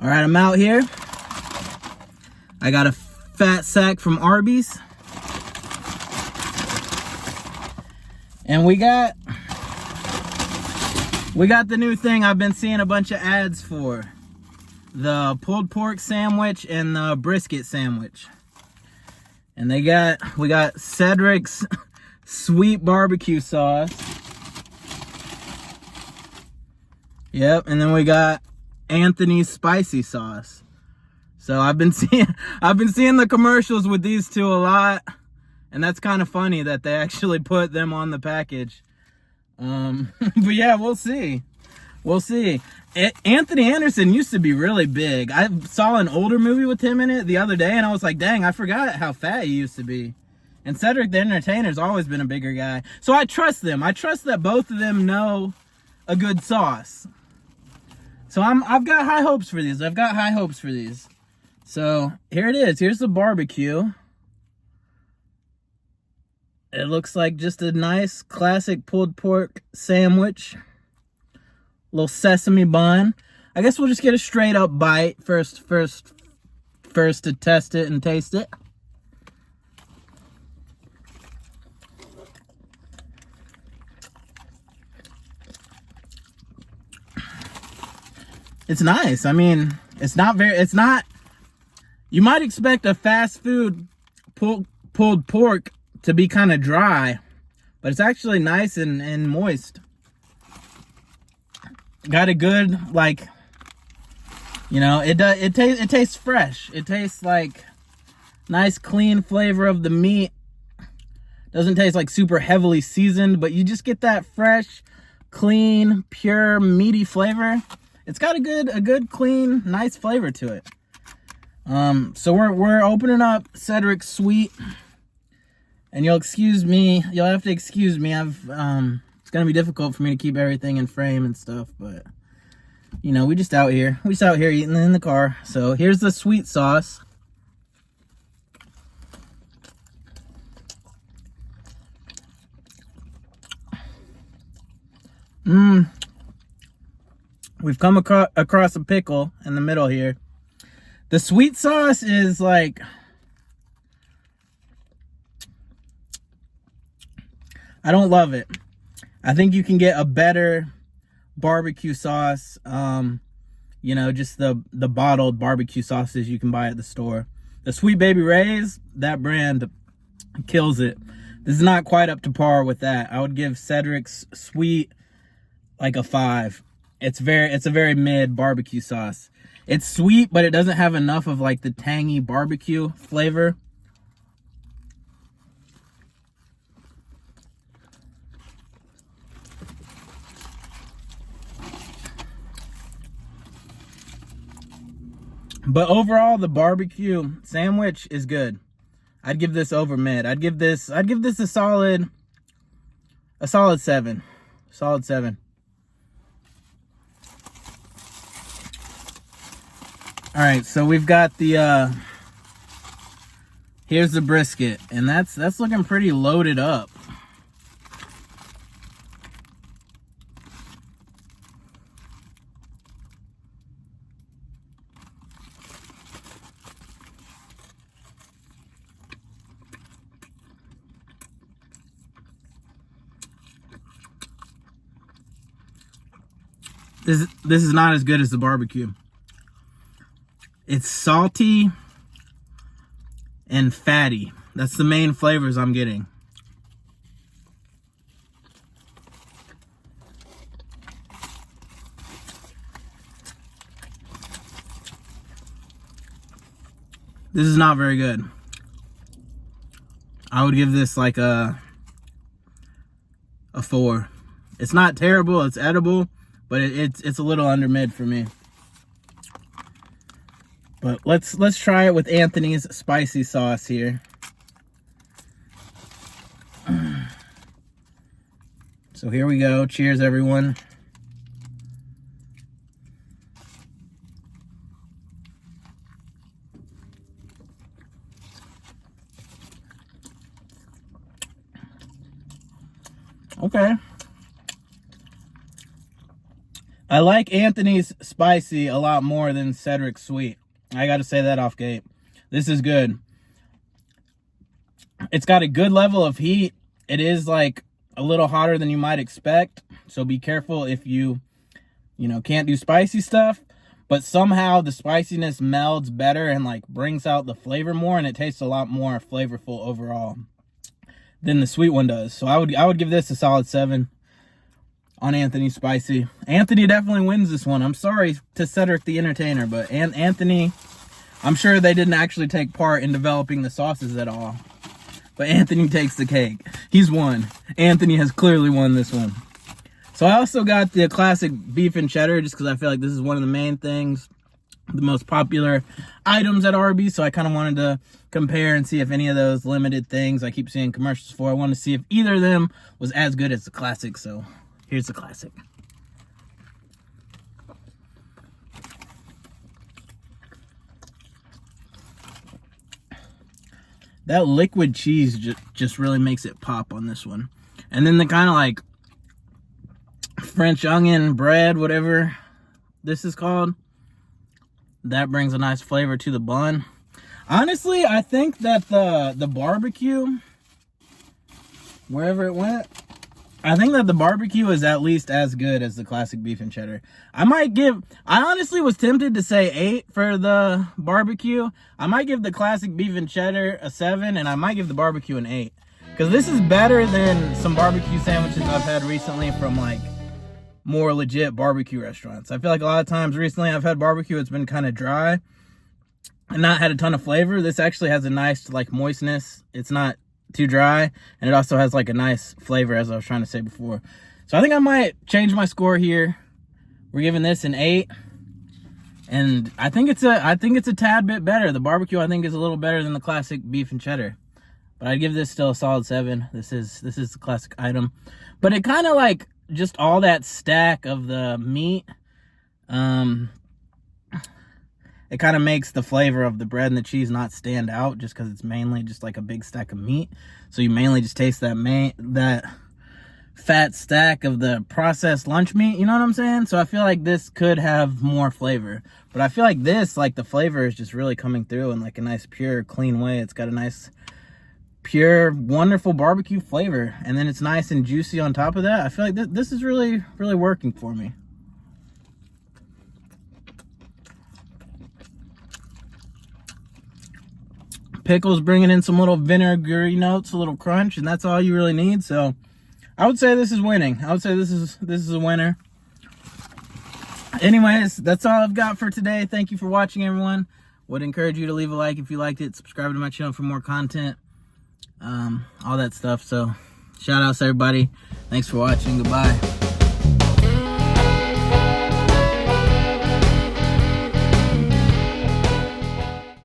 All right, I'm out here. I got a fat sack from Arby's. And we got the new thing I've been seeing a bunch of ads for. The pulled pork sandwich and the brisket sandwich. And we got Cedric's sweet barbecue sauce. Yep, and then we got Anthony's spicy sauce. So I've been seeing the commercials with these two a lot, and that's kind of funny that they actually put them on the package. But yeah, we'll see. Anthony Anderson used to be really big. I saw an older movie with him in it the other day, and I was like, dang, I forgot how fat he used to be. And Cedric the Entertainer's always been a bigger guy. So I trust them. I trust that both of them know a good sauce. So I've got high hopes for these. So here it is. Here's the barbecue. It looks like just a nice classic pulled pork sandwich. Little sesame bun. I guess we'll just get a straight up bite first to test it and taste it. It's nice. I mean, it's not, you might expect a fast food pulled pork to be kind of dry, but it's actually nice and moist. Got a good, like, you know, it tastes fresh. It tastes like nice clean flavor of the meat. Doesn't taste like super heavily seasoned, but you just get that fresh, clean, pure, meaty flavor. It's got a good, clean, nice flavor to it. So we're opening up Cedric's sweet, and you'll have to excuse me. It's gonna be difficult for me to keep everything in frame and stuff, but you know, we just out here eating in the car. So here's the sweet sauce. We've come across a pickle in the middle here. The sweet sauce is like, I don't love it. I think you can get a better barbecue sauce. You know, just the bottled barbecue sauces you can buy at the store. The Sweet Baby Ray's, that brand kills it. This is not quite up to par with that. I would give Cedric's sweet like a 5. It's a very mid barbecue sauce. It's sweet, but it doesn't have enough of like the tangy barbecue flavor. But overall, the barbecue sandwich is good. I'd give this over mid. I'd give this a solid 7. Solid 7. All right, so we've got the here's the brisket, and that's looking pretty loaded up. This is not as good as the barbecue. It's salty and fatty. That's the main flavors I'm getting. This is not very good. I would give this like a 4. It's not terrible, it's edible, but it's a little under mid for me. But let's try it with Anthony's spicy sauce here. So here we go. Cheers, everyone. Okay. I like Anthony's spicy a lot more than Cedric's sweet. I got to say that off gate. This is good. It's got a good level of heat. It is like a little hotter than you might expect. So be careful if you can't do spicy stuff. But somehow the spiciness melds better and like brings out the flavor more, and it tastes a lot more flavorful overall than the sweet one does. So I would give this a solid 7 on Anthony Spicy. Anthony definitely wins this one. I'm sorry to Cedric the Entertainer, but Anthony, I'm sure they didn't actually take part in developing the sauces at all. But Anthony takes the cake. He's won. Anthony has clearly won this one. So I also got the classic beef and cheddar just because I feel like this is one of the main things, the most popular items at Arby. So I kind of wanted to compare and see if any of those limited things I keep seeing commercials for, I wanted to see if either of them was as good as the classic. So here's the classic. That liquid cheese just really makes it pop on this one. And then the kind of like French onion bread, whatever this is called, that brings a nice flavor to the bun. Honestly, I think that the barbecue, wherever it went, I think that the barbecue is at least as good as the classic beef and cheddar. I honestly was tempted to say 8 for the barbecue. I might give the classic beef and cheddar a 7, and I might give the barbecue an 8. Because this is better than some barbecue sandwiches I've had recently from like more legit barbecue restaurants. I feel like a lot of times recently I've had barbecue, it's been kind of dry and not had a ton of flavor. This actually has a nice like moistness. It's not too dry, and it also has like a nice flavor, as I was trying to say before. So I think I might change my score here. We're giving this an 8, and I think it's a tad bit better. The barbecue I think is a little better than the classic beef and cheddar, but I'd give this still a solid 7. This is the classic item, but it kind of like just all that stack of the meat, it kind of makes the flavor of the bread and the cheese not stand out, just because it's mainly just like a big stack of meat. So you mainly just taste that fat stack of the processed lunch meat, you know what I'm saying? So I feel like this could have more flavor, but I feel like this, like the flavor is just really coming through in like a nice pure clean way. It's got a nice pure wonderful barbecue flavor, and then it's nice and juicy on top of that. I feel like this is really working for me. Pickles bringing in some little vinegary notes, a little crunch, and that's all you really need. So I would say this is winning. I would say this is a winner. Anyways, that's all I've got for today. Thank you for watching, everyone. Would encourage you to leave a like if you liked it. Subscribe to my channel for more content. All that stuff. So shout outs, everybody. Thanks for watching. Goodbye.